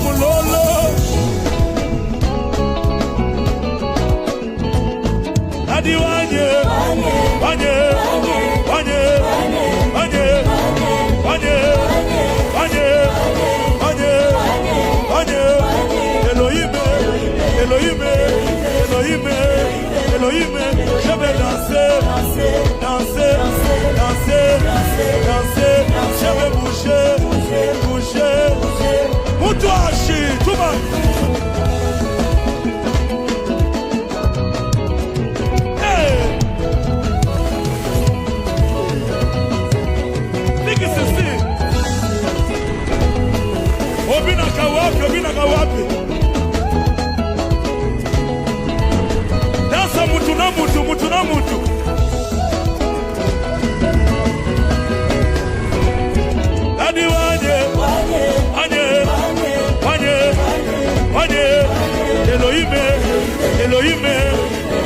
mulolo. Adi wanye, wanye, wanye, wanye, wanye, wanye, wanye, wanye. Elohim, Elohim, Elohim, Elohim. Je vais danser, danser, danser, danser. Je vais bouger, bouger. Moutouachi, tout le monde. Obinaka wapi? Dansa mutu na mutu, mutu na mutu. Adi wanye, wanye, wanye, wanye. Elohim, Elohim,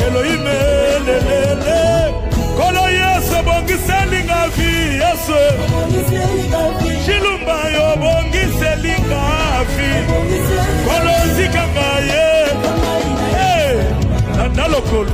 Elohim, lelele. Kolo yeso bongi selinga vi yeso. Chilumba yo bongi selinga vi. Kolo zikanga ye. Hey, nalokolo.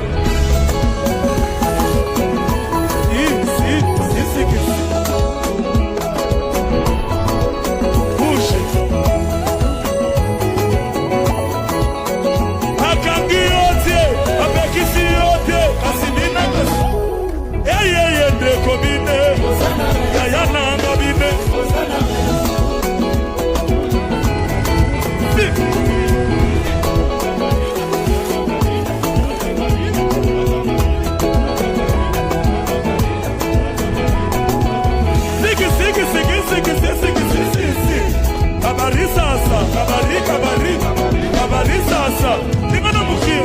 Kabari sasa. Ningana mukia.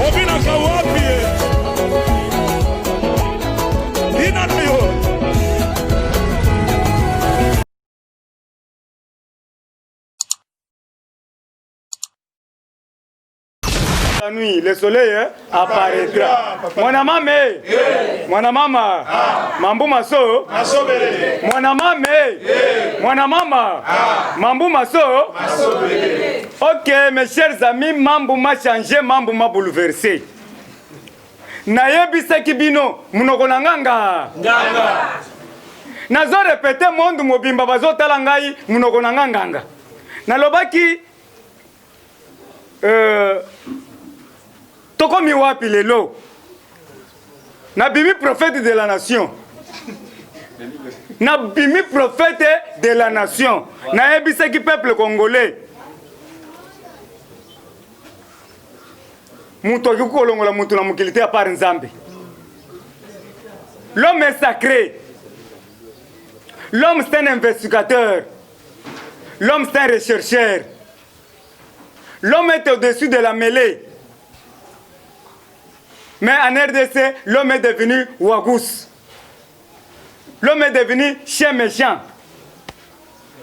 Obinaka wapi? Ina nayo. La nuit, le soleil apparaîtra. Mwana mame, mwana mama, mambu maso, mwana mame, mwana mama, mambu maso. Ok, mes chers amis, mambu m'a changé, mambu m'a bouleversé. Nayebi sekibino, munoko nanganga. Nazo répéter monde mobimba bazo talangai, munoko nanganga. Nalobaki Toko miwapi lelo. Nabimi prophète de la nation. Nabimi prophète de la nation. Naebisa ki peuple congolais. Muto ki kolongola mutu na mukilité à part Nzambe. L'homme est sacré. L'homme c'est un investigateur. L'homme c'est un rechercheur. L'homme est au-dessus de la mêlée. Mais en RDC, l'homme est devenu Ouagous. L'homme est devenu chien méchant.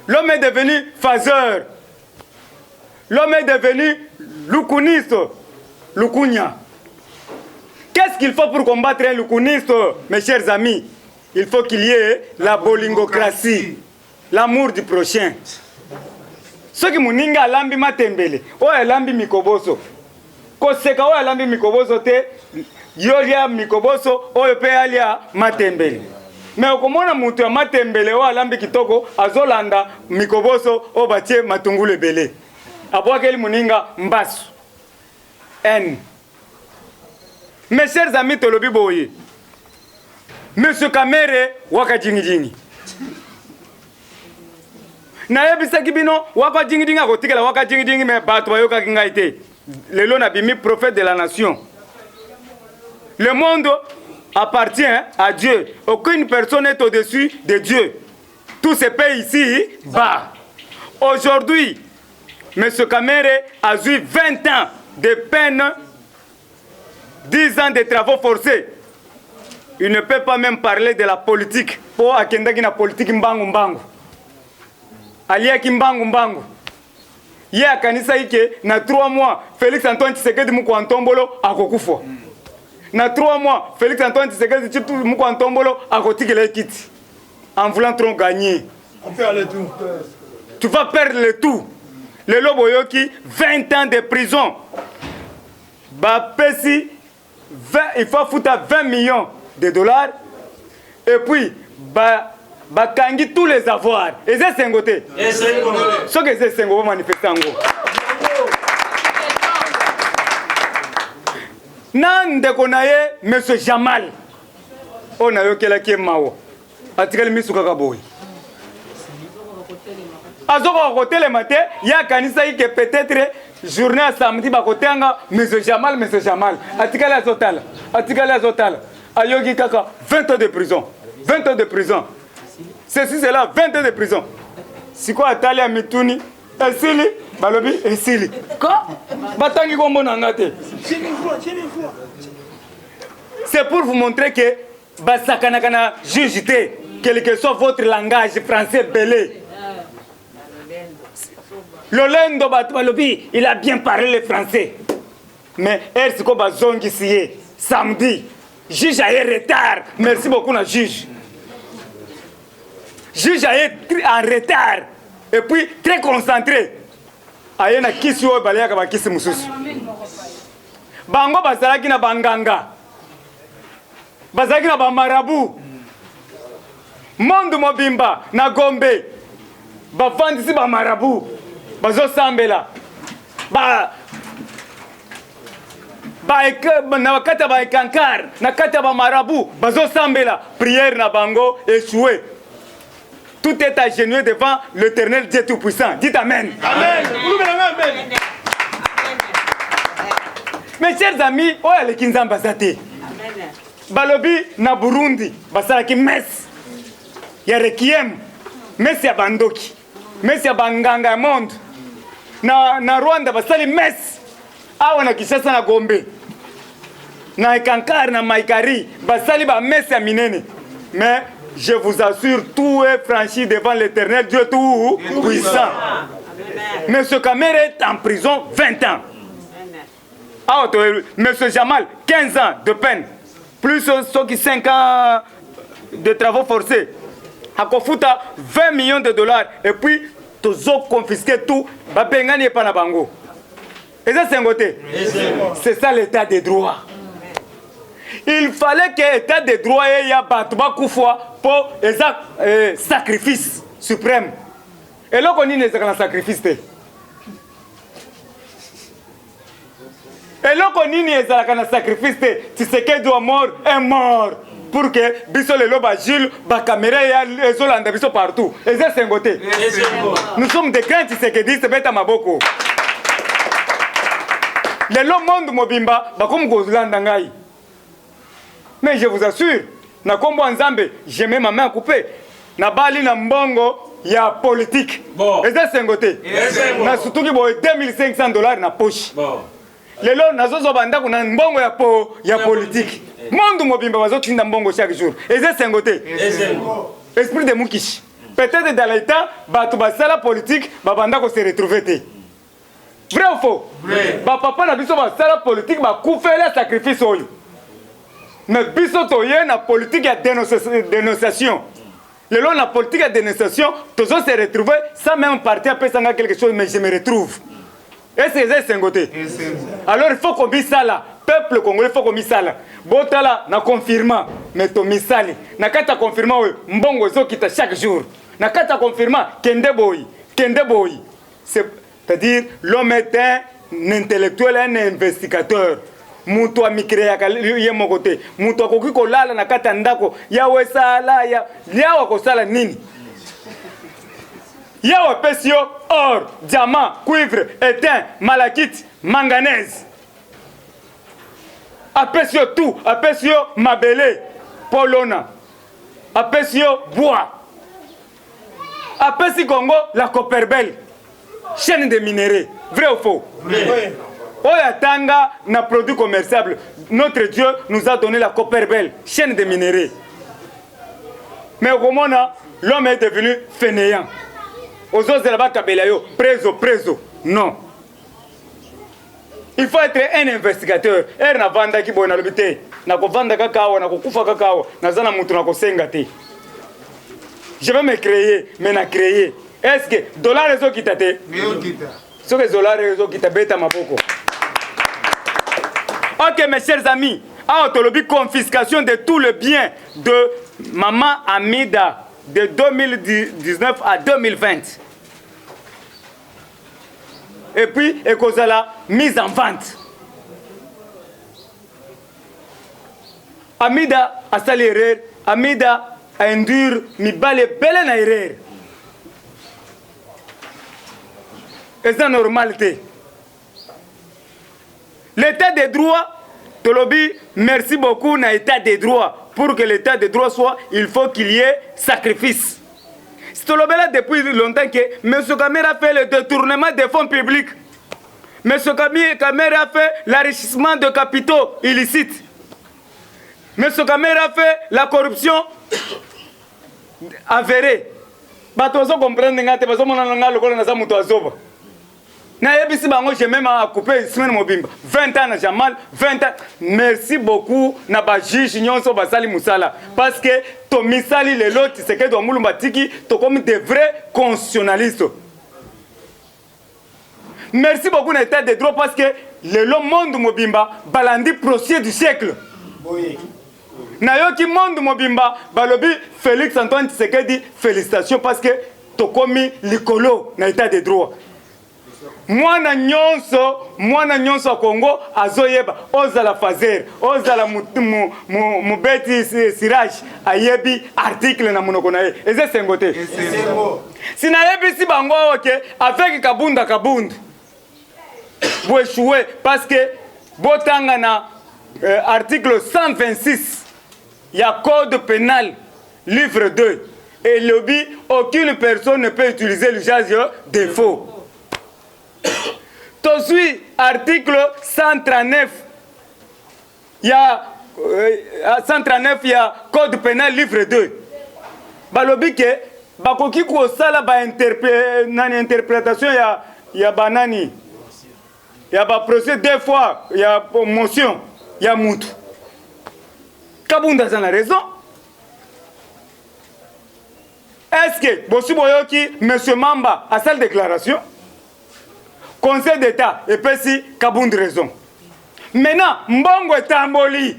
L'homme est devenu phaseur. L'homme est devenu loukouniste. Loukounia. Qu'est-ce qu'il faut pour combattre un loukouniste, mes chers amis? Il faut qu'il y ait la bolingocratie, l'amour du prochain. Ce qui mouninga alambi matembele, o alambi mikoboso. Koseka o alambi mikoboso te, yolia mikoboso o yope alia matembele. Mais okomona mutu ya matembele o alambi kitoko azolanda mikoboso o batie matungule bele. Abwakeli muninga mbasu. N. Mes chers amis tolobi boye. Monsieur Kamere waka jingi. Na yebisa kibino waka jingi akotikela waka jingi me bato bayoka kingaite. Lelo na bimi prophète de la nation. Le monde appartient à Dieu. Aucune personne n'est au-dessus de Dieu. Tout se paie ici bas. Aujourd'hui, M. Kamere a eu 20 ans de peine, 10 ans de travaux forcés. Il ne peut pas même parler de la politique. Pour akendaki na politique mbangu mbangu. Alia kimbangu mbangu. Ye akanisa ike na 3 mois Félix Antoine Tshisekedi muko antombolo akokufwa. Na 3 mois, Félix Antoine Tshisekedi Tshilombo Moukantombolo a retiré les kits en voulant trop gagner. On perd le tout. Tu vas perdre le tout. Le Loboyoki, 20 ans de prison. Bapesi, il faut foutre 20 millions de dollars. Et puis, Bakangi tous les avoirs. Et c'est Sengote. Ce que c'est Sengote manifester en gros. Nande konaye, Monsieur Jamal. On a eu quelqu'un qui est mao. Atikali Misuka Boy. Azoko côté le matin, il y a kanisa qui peut-être journée à samedi ba côté anga Monsieur Jamal. Atikali Azotal. Ayogi kaka 20 ans de prison. 20 ans de prison. Ceci c'est là 20 ans de prison. Si quoi atali a mituni esili balobi esili. Quoi? Batangi kombo nangate. C'est pour vous montrer que basakana kana jugité quel que soit votre langage français belé. Lolendo Batbalobi, il a bien parlé le français. Mais Ersiko Bazongi siye, samedi, juge a eu retard. Merci beaucoup, na juge. Juge a eu en retard. Et puis, très concentré. Aye na kisi o baleka ba kisi mususu. Bango bazalaki na banganga. Bazalaki na bamarabu. Monde mobimba na Gombe. Bafandisi bamarabu. Bazo sambela na kata ba kankar na kata ba marabu bazo sambela prière na bango échoué. Tout est agenouillé devant l'Éternel Dieu tout-puissant. Dites amen. Amen. Mes chers amis, oya le kinzamba zate. Balobi na Burundi basalaki messe ya requiem, messe ya bandoki, messe ya banganga monde. Na Rwanda basali messe awa na Kinshasa na Gombe na Kankar na Maikari basali ba messe ya minene. Mais je vous assure, tout est franchi devant l'Éternel Dieu tout puissant. Monsieur Kamere est en prison 20 ans. Ah, Monsieur Jamal 15 ans de peine plus ceux qui 5 ans de travaux forcés. À Kofuta 20 millions de dollars et puis tous ont confisqué tout, Bapengani et Panabango. Et ça, c'est un côté. C'est ça l'état des droits. Il fallait que l'état des droits ait Batouba Koufoua pour un sacrifice suprême. Et là, on dit un sacrifice. Et là, on dit un sacrifice. Tu sais que doit mort est mort. Pour que biso le loba Gilles, ba caméra ya les Hollandais biso partout. Et ça c'est un côté. Nous sommes des grands qui se disent beta maboko. Le monde mobimba ba comme Gozlanda ngai. Mais je vous assure, na kombo nzambe, j'ai mis ma main coupée. Na bali na mbongo ya politique. Et ça c'est un côté. Na surtout ki boy $2500 na poche. Lelo nazozo banda kuna mbongo ya politique. Monde mobimba bazotinda mbongo chaque jour. Et c'est un côté. Esprit de Mukish. Peut-être dans l'état, batu basala politique, babanda ko se retrouver. Vrai ou faux? Ba papa na biso basala politique ba koufela sacrifice oyo. Mais biso toye na politique ya dénonciation. Lelo na politique ya dénonciation, tozo se retrouver sans même partir pesanga quelque chose mais je me retrouve. Et c'est un côté. Alors il faut qu'on dise ça là. Peuple congolais, il faut qu'on dise ça là. Botala na confirmant, mais to misali. Na kata confirmant, mbongo zo kita chaque jour. Na kata confirmant, kende boy. C'est-à-dire, l'homme est un intellectuel, un investigateur. Mutu amikreaka ye mokote. Mutu akoki kolala na kata ndako. Yawe sala ya. Yawe kosala nini? Yawe pesio or, diamant, cuivre, étain, malachite, manganèse. Apesio tout, apesio mabele, polona. Apesio bois. Apesi Congo la Copperbel. Chaîne de minéraux. Vrai ou faux? Vrai. Oyatanga na produit commerciable. Notre Dieu nous a donné la Copperbel, chaîne de minéraux. Mais au moment l'homme est devenu fainéant. Aux autres là-bas, preso. Non. Il faut être un investigateur. Er na vanda ki boy na lobité. Na ko vanda kakawa, na ko kufa kakawa, na zana mutu na ko senga te. Je vais me créer, mais na créer. Est-ce que dollar rezo kita te? Ce que dollar rezo kita beta maboko. OK mes chers amis, a autolobi confiscation de tout le bien de Maman Amida de 2019 à 2020. Et puis, Ekozala, mise en vente. Amida a sali erreur, Amida a endure mi bale belle na erreur. Et c'est normalité. L'état des droits, Tolobi, merci beaucoup na état des droits. Pour que l'état des droits soit, il faut qu'il y ait sacrifice. Tolobi là depuis longtemps que M. Kamera a fait le détournement des fonds publics. M. Kamera a fait l'enrichissement de capitaux illicites. M. Kamera a fait la corruption avérée. Batozo comprendre ngate bazo mona ngalo kola na zamuto azoba. Na yebisi bango j'ai même à couper semaine mobimba. 20 ans na Jamal, 20 ans. Merci beaucoup na ba juge nyonso basali musala parce que to misali le lot c'est que do mulumba tiki to comme des vrais constitutionnalistes. Merci beaucoup na état de droit parce que le monde mobimba balandi procès du siècle. Oui. Na yoki monde mobimba balobi Félix Antoine Tshisekedi félicitations parce que to komi likolo na état de droit. Mwana nyonso Congo azoyeba ozala fazer ozala mubeti siraj ayebi article na monoko na ye eze sengote sina yebi si bango oke avec kabunda bo échouer parce que botanga na article 126 ya code pénal livre 2 et lobby aucune personne ne peut utiliser l'usage de faux. Tosui article 139 il y a 139 il y a code pénal livre 2 balobi ke bakoki ko sala ba interprétation ya banani ya ba procès deux fois ya motion ya mutu kabunda za na raison. Est-ce que bosi boyoki monsieur Mamba a cette déclaration Conseil d'État et puis si Kabound raison. Maintenant, Mbongo est tamboli.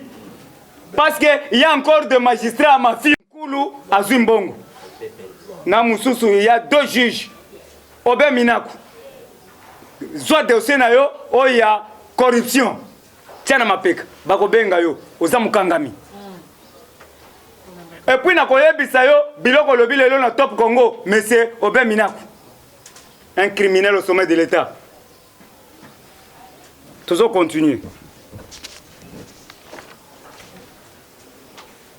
Parce qu'il y a encore des magistrats à ma fille Koulou à Zimbongo. Namususu, il y a deux juges. Obe Minaku. Soit de Osenayo, où il y a corruption. Tiens ma pek. Bako benga yo. Osamu Kangami. Et puis, na koyebisa yo, biloko lobi lelo na top Congo. Mais c'est Obe Minaku. Un criminel au sommet de l'État. Toujours continuer.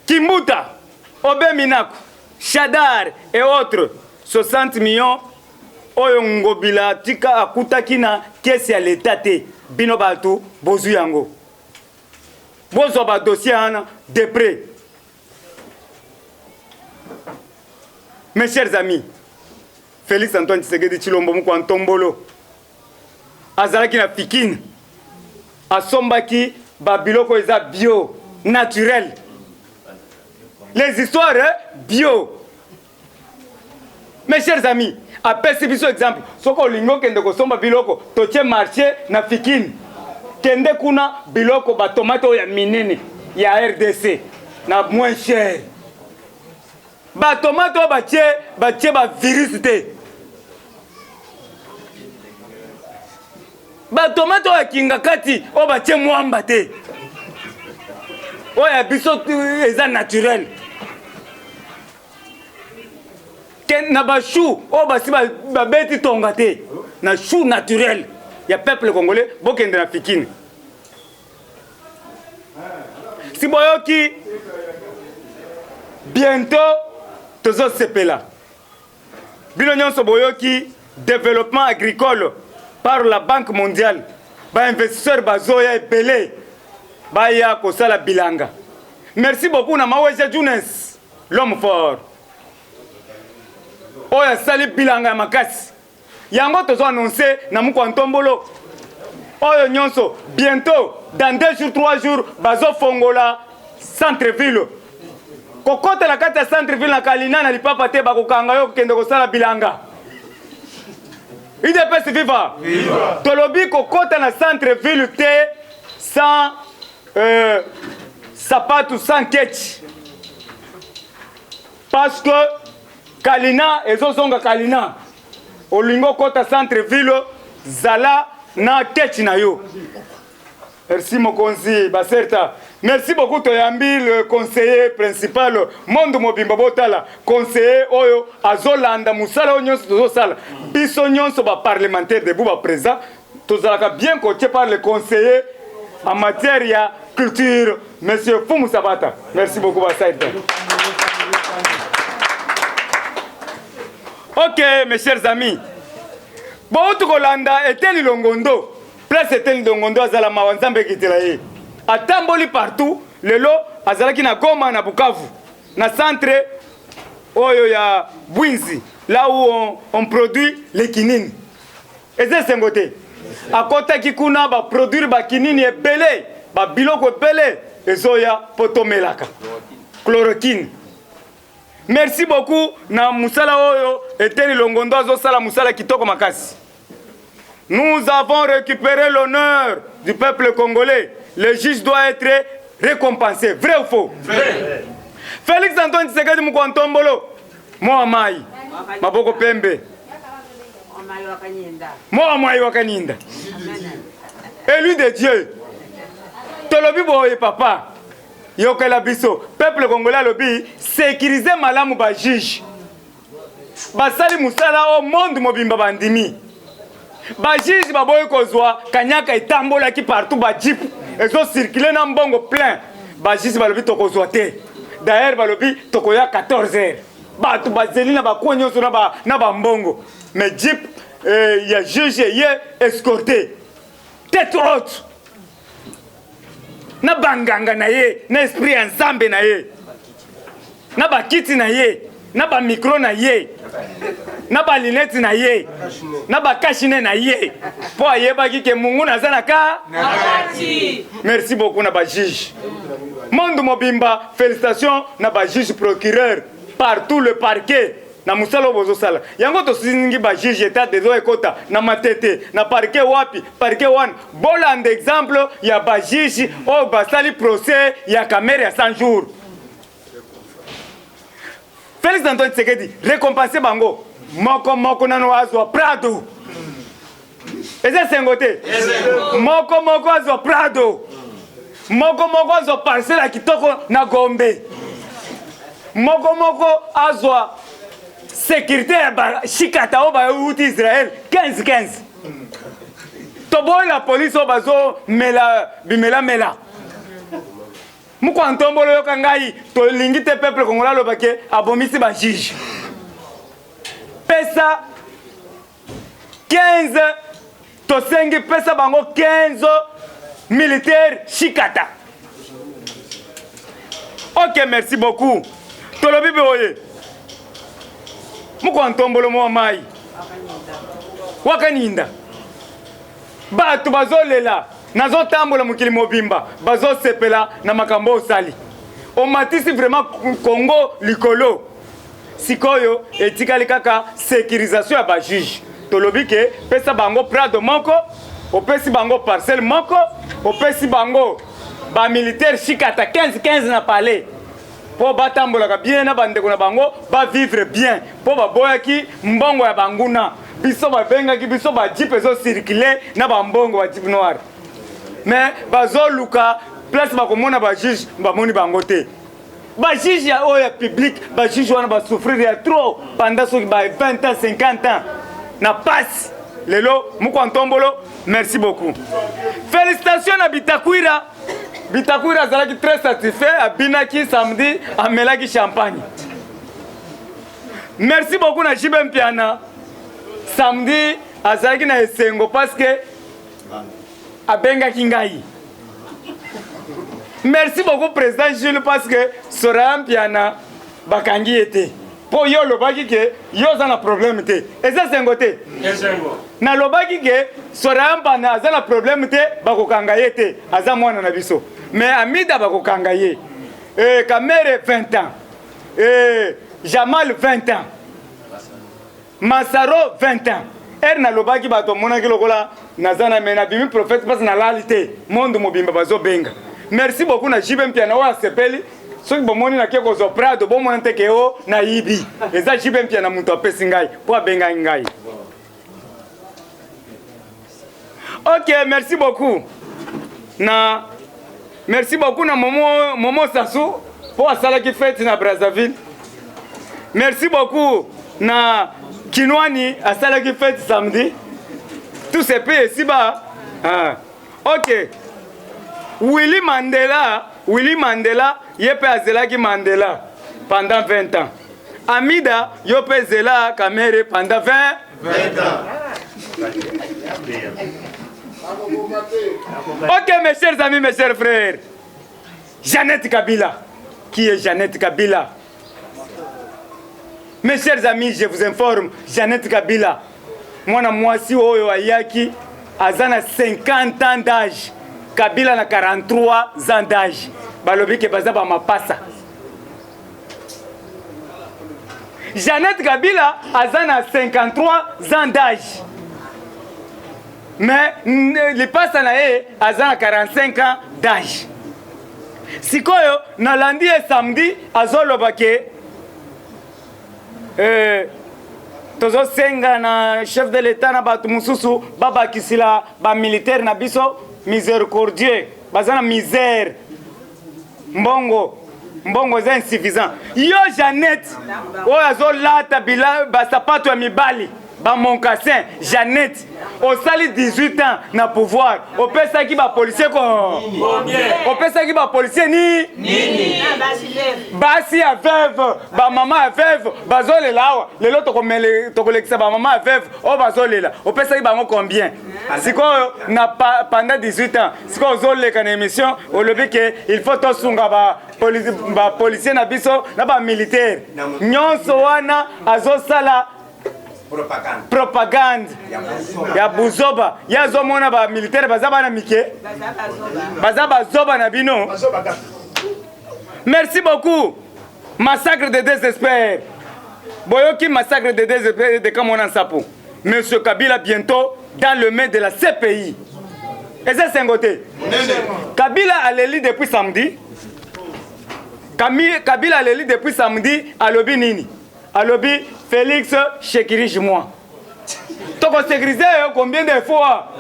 Kimbuta, Obe Minaku, Shadar et autres, 60 millions, Oyongo Bila, Tika Akutakina, Kesi à l'État, Bino Batu, Bozu Yango. Bozo ba dossier de près. Mes chers amis, Félix Antoine Tshisekedi Tshilombo Mouko Ntombolo, Azalaki na Pikine. Asombaki babiloko eza bio naturel. Les histoires bio. Mes chers amis, après ce biso exemple, soko lingo kende ko somba biloko, toche marché na Fikine. Kende kuna biloko ba tomate ya minene ya RDC na moins cher. Ba tomate ba virus te. Ba tomato ya kingakati o ba tie mwamba te. O ya biso eza naturel. Ken na ba chou o ba si ba beti tonga te. Na chou naturel ya peuple congolais bokende na Fikine. Si boyoki bientôt tozo sepela. Bino nyonso boyoki développement agricole par la Banque mondiale, ba investisseur bazoya ebele, ba ya kosala bilanga. Merci beaucoup na Maweja Jones, l'homme fort. Oya sali bilanga makasi. Yango tozo annoncer na Muko Ntombolo. oyo nyonso bientôt dans 2 jours 3 jours bazo fongola centre-ville kokota la kati ya centre-ville na Kalina na lipapa te bakokanga yo kende kosala bilanga UDPS viva tolobi kokota na centre-ville te sans sapatu sans ketch parce que Kalina ezozonga Kalina olingo kota centre-ville zala na ketch na yo. Merci mokonzi baserta. Merci beaucoup toyambi le conseiller principal Mondo Mobimba Botala conseiller oyo azolanda musala nyonso tozosala biso nyonso ba parlementaire de buba présent tozalaka bien coaché par le conseiller en matière ya culture monsieur Fumu Sabata. Merci beaucoup baserta. OK mes chers amis. Bon tout Kolanda était Longondo. Place était Longondo azala mawanzambe kitela ye. Atamboli partout, lelo azalaki na Goma na Bukavu, na centre oyo ya Bwinzi, là où on produit les kinini. Et c'est un côté. À côté qui kuna ba produire ba kinini ebele, ba biloko ebele, ezoya potomelaka. Chloroquine. Merci beaucoup na musala oyo eteli Longondo azo sala musala kitoko makasi. Nous avons récupéré l'honneur du peuple congolais. Le juge doit être récompensé. Vrai ou faux? Vrai. Félix Antoine Tshisekedi Mukontombolo. Moi mai. Maboko pembe. Moi mai wakaninda. Élu de Dieu. Tolobi boye papa. Yokela biso. Peuple congolais lobi sécuriser malamu ba juge. Basali musala au monde mobimba bandimi. Ba juge ba boye kozwa kanyaka etambola ki partout ba jeep ezo circuler na mbongo plein ba juge ba lobi tokozwa te d'ailleurs ba lobi tokoya 14h ba tu ba zelina ba konyo so na ba mbongo mais jeep ya juge ye escorté tête haute na banganga na ye na esprit ensemble na ye na ba kiti na ye na ba micro na ye na ba lunette na ye na ba kashine na ye po ayeba ki ke mungu na zana ka merci beaucoup na ba juge Mondo Mobimba félicitations na ba juge procureur partout le parquet na musalo bozo sala yango to siningi ba juge état de droit ekota na matete na parquet wapi parquet one boland exemple ya ba juge o basali procès ya caméra ya 100 jours. Félix Antoine Tshisekedi récompenser bango moko nano azwa Prado. Eza sengote moko azwa Prado moko azwa parcelle kitoko na Gombe moko azwa sécurité ba shikata o ba uti Israël 15 toboy la police o bazo mela Muko antombolo yoka ngai to lingite peuple congolais lobake abomisi ba juge. Pesa 15 to sengi pesa bango 15 militaires shikata. OK, merci beaucoup. To lobibe oye. Muko antombolo mo mai. Wakaninda. Ba to bazolela. Nazo tambola mukili mobimba bazo sepela na makambo osali o matisi vraiment Congo likolo sikoyo etikali kaka sécurisation ya ba juge tolobi ke pesa bango Prado moko opesi bango parcelle moko opesi bango ba militaire shikata 15 na palais po batambola ka bien na bandeko na bango ba vivre bien po ba boyaki mbongo ya banguna biso ba benga ki biso ba jeep ezo circuler na ba mbongo ba jeep noir. Mais bazo luka place bakomona ba juge bamoni bango te ba juge ya oya public ba juge wana ba souffrir ya trop pendant so ba 20 ans 50 ans na passe lelo muko antombolo merci beaucoup félicitations à Bitakwira zalaki très satisfait abinaki samedi amelaki champagne merci beaucoup na Jibem Piana samedi azalaki na esengo parce que Abenga Kingai. Merci beaucoup président Jules parce que Soram Piana Bakangi était. po yo lobaki ke yo za na problème te eza sengo te na lobaki ke sora mpana aza na problème te bakokanga ye te aza mwana na biso mais Amida bakokanga ye Kamere 20 ans Jamal 20 ans Masaro 20 ans na lobaki bato monaki lokola nazana mena bimi prophète parce na lalité monde mobimba bazo benga merci beaucoup na jibe mpia na wa sepeli soki bomoni na keko zo prado bomona teke o na yibi eza jibe mpia na muto apesi ngai po abenga ngai. OK, merci beaucoup na Momo Sassou po asala ki fête na Brazzaville. Merci beaucoup na Kinwani asala ki fête samedi. Tout se paye ici bas. OK. Willy Mandela yepe azelaki Mandela pendant 20 ans. Amida yope zela Kamere pendant 20 ans. OK, mes chers amis, mes chers frères. Jeannette Kabila. Qui est Jeannette Kabila? Mes chers amis, je vous informe, Jeannette Kabila, moi si oyo ayaki, azana 50 ans d'âge. Kabila na 43 ans d'âge. Balobi ke baza ba mapasa. Jeannette Kabila azana 53 ans d'âge. Mais le pasa na ye azana 45 ans d'âge. Sikoyo na lundi et samedi azoloba ke tozo senga na chef de l'état na batu mususu baba kisila ba militaire na biso miséricordieux bazana misère mbongo za insuffisant yo Jeannette oyo azolata bila basapato ya mibali ba moncassin Jeannette osali 18 ans na pouvoir opesaki ba policier ko opesaki ba policier nini basi ya veuve ba mama ya veuve bazolela awa lelo tokolekisa ba mama ya veuve o bazolela opesaki bango combien sikoyo na pendant 18 ans sikoyo ozoleka na émission olobi ke il faut tosunga ba policier na biso na ba militaire nyonso wana azosala propagande ya buzoba yazo mona ba militaire bazaba na mike bazaba zoba na bino. Merci beaucoup. Massacre de désespoir. Boyoki massacre de désespoir de Kamona Sapo. Monsieur Kabila bientôt dans le main de la CPI. Et ça c'est un côté. Kabila a l'élu depuis samedi. Kabila a l'élu depuis samedi à Lobi Nini. À Lobi Félix Chekirij moi. Toko sécurisé combien de fois?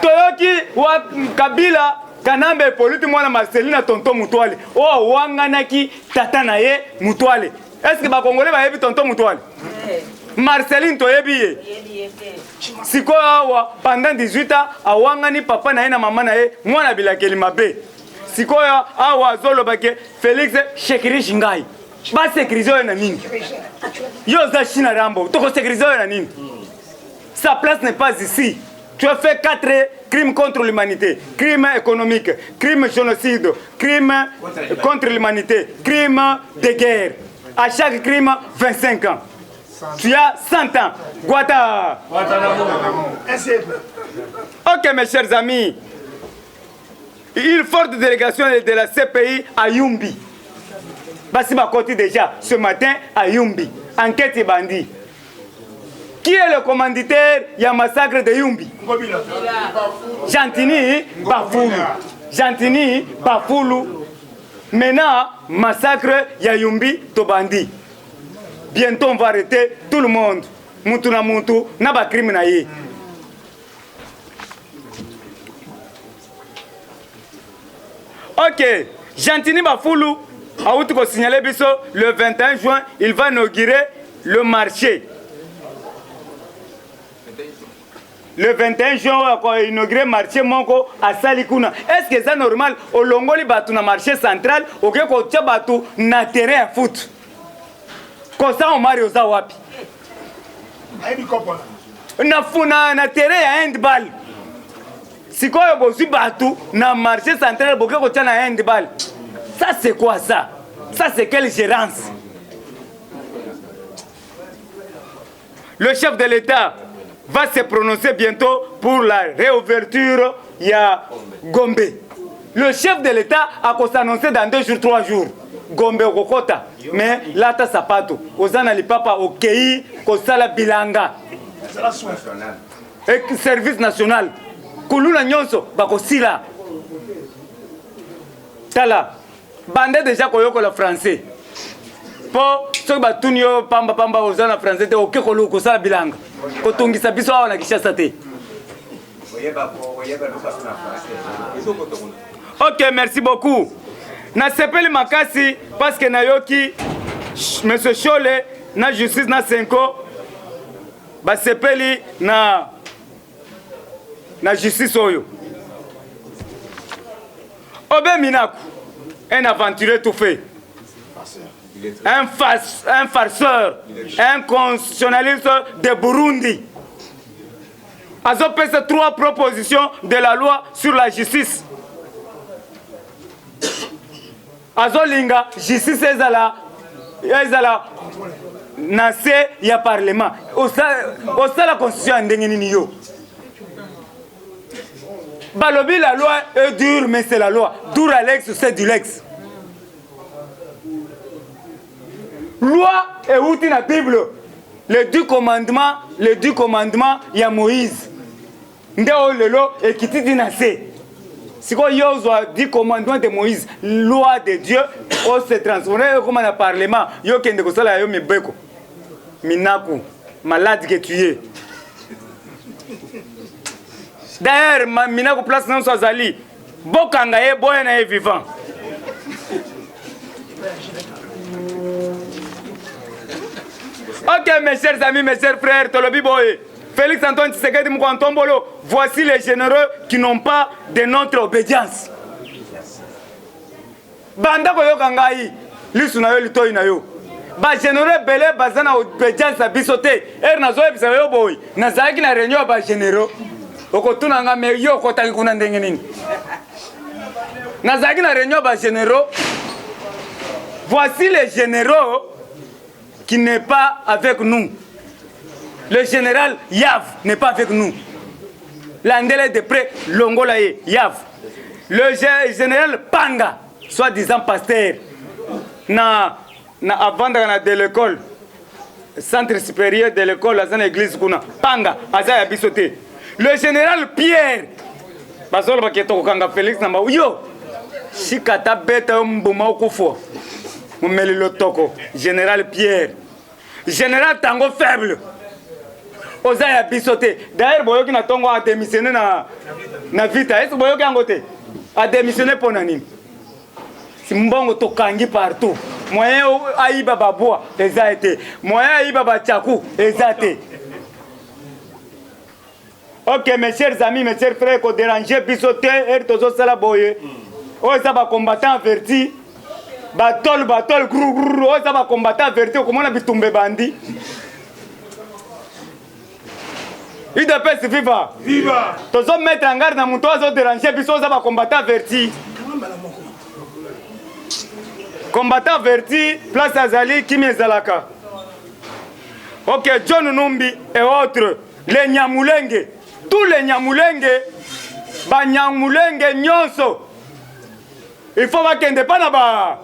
Toyoki wa Kabila kanambe politi mwana Marcelina tonton Mutwale. Oh wanganaki tata na ye Mutwale. Est-ce que ba Congolais ba yebi tonton Mutwale? Marceline toyebi ye. Siko awa pendant 18 ans awangani papa na ye na mama na ye mwana bilakeli mabe. Siko awa zolobake Félix Chekirij ngai. Ba sécuriser na nini? Yo za China Rambo, toko sécuriser na nini? Sa place n'est pas ici. Tu as fait 4 crimes contre l'humanité, crimes économiques, crimes génocide, crimes contre l'humanité, crimes de guerre. À chaque crime 25 ans. Tu as 100 ans. Guata. OK mes chers amis. Une forte délégation de la CPI à Yumbi. Basi Bakoti déjà ce matin à Yumbi. Enquête bandit. Qui est le commanditaire du massacre de Yumbi? Jantini Bafoulou. Jantini Bafoulou. Maintenant, massacre ya Yumbi to bandit. Bientôt on va arrêter tout le monde. Moutou na moutou, na ba crime na ye. OK, Jantini Bafoulou a signaler le 21 juin, il va inaugurer le marché. Le 21 juin, il va inaugurer le marché Monko à Salikuna. Est-ce que c'est normal au Longoli batu na marché central ou que ko tia batu na terrain foot? Comme ça on marie aux awapi. Na terrain à handball. Si quoi bozu batu na marché central boke ko tia na handball. Ça c'est quoi ça? Ça c'est quelle gérance? Le chef de l'État va se prononcer bientôt pour la réouverture ya Gombe. Le chef de l'État a s'annoncer dans 2 jours, 3 jours. Gombe kokota. Mais lata sapato. Ozana lipapa okei kosala bilanga. Et service national. Kulula nyonso bakosila. Tala. Bande déjà koyoko la français. Po soki batuni yo pamba oza na français te oke kosala bilanga kotungisa biso awa na Kinshasa te. Ok, merci beaucoup. Nasepeli makasi parce que nayoki monsieur Chole na justice na Senko basepeli na justice oyo. Obe Minaku, un aventurier tout fait. Un farceur, un constitutionnaliste de Burundi. Azo pèse 3 propositions de la loi sur la justice. Azo linga justice ezala nase ya parlement. Osa la constitution ndenge nini yo. Balobi la loi est dure mais c'est la loi. Dur à l'ex c'est du lex. Loi et outil na Bible. Les 10 commandements, il y a Moïse. Ndeo lelo et kititi na se. Si quoi yo 10 commandements de Moïse, loi de Dieu, on se transformer comme un parlement. Yo kende ko sala yo mebeko. Minaku, malade que tu es. D'ailleurs, Minaku place non so zali. Bokanga e boya na e vivant. Ok, mes chers amis, mes chers frères, Tolobi Boye, Félix Antoine Tshisekedi Moukantombolo, voici les généreux qui n'ont pas de notre obédience. Banda koyo kangai, lisu na yo litoyi na yo. Ba généreux belé bazana obédience à bisoté. Nazo ebisa yo boy, nazaki na réunion ba généreux. Okotuna nga me yo kotaki kuna ndenge nini. Nazaki na réunion ba généreux. Voici les généraux qui n'est pas avec nous. Le général Yav n'est pas avec nous. L'Andele de près, Longolaye, Yav. Le général Panga, soi-disant pasteur, avant de l'école, centre supérieur de l'école, à l'église, Panga, Azaya Bissoté. Le général Pierre, Basol Baketo Kanga Félix Namba, yo, Shikata Beta Mbuma Okufo. Le toko, général Pierre, général Tango faible. Ozaya bisoté. D'ailleurs, Boyoki na Tongo a démissionné na vita. Est-ce que Boyoki angote a démissionné pour nani? Si mbongo tokangi partout. Moyen aïba baboa, ezate. Moyen aïba bachaku, ezate. Ok, mes chers amis, mes chers frères, qu'on dérange bisoté, et tozo sala boye. Oza ba combattant averti. Batol, grou, oza ba combattant averti, comment on a bitumbe bandi? UDPS viva! Viva! Tozo mettre en garde na muto ozo déranger biso oza ba combattant averti. Combattant averti, place Azali, Kimi Zalaka. Ok, John Numbi et autres, les Nyamulenge, tous les Nyamulenge, ba Nyamulenge nyonso. Il faut pas qu'il n'y ait pas là-bas.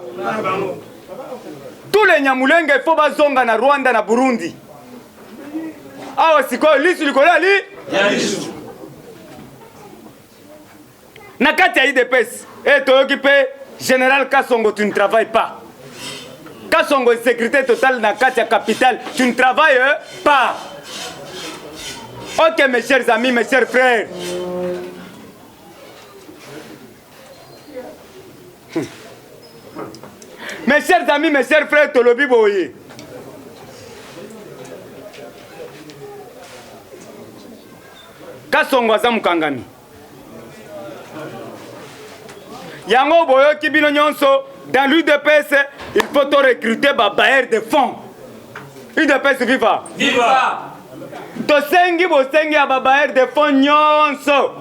Tous les Nyamulenge, il faut pas zonga na Rwanda na Burundi. Ah, c'est quoi? Lisu likola li? Nakati ya IDPS. Et toi occupé, Général Kassongo, tu ne travailles pas. Kassongo est sécurité totale dans la capitale. Tu ne travailles pas. Ok, mes chers amis, mes chers frères. Mes chers amis, mes chers frères, Tolobi Boye. Kassongo aza mukangami. Yango boyo kibino nyonso dans l'UDPS, il faut te recruter babaire de fonds. UDPS viva. Viva. Tosengi bosengi ya babaire de fonds nyonso.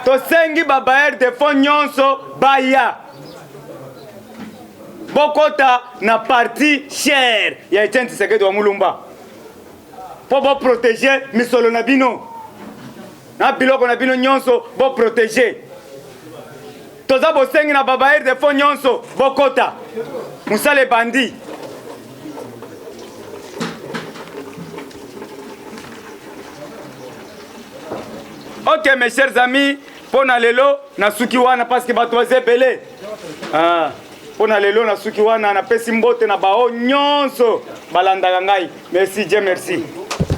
Tosengi babaire de fonds nyonso baya. bokota na parti cher ya Etienne Tshisekedi wa Mulumba po bo protéger misolo na bino na biloko na bino nyonso bo protéger toza bosengi na babaire de fond nyonso bokota musale bandi. Ok mes chers amis, pona lelo na suki wana parce que bato bazebele pona lelo na suki wana na pesi mbote na bao nyonso balandaka ngai. Merci Dieu merci.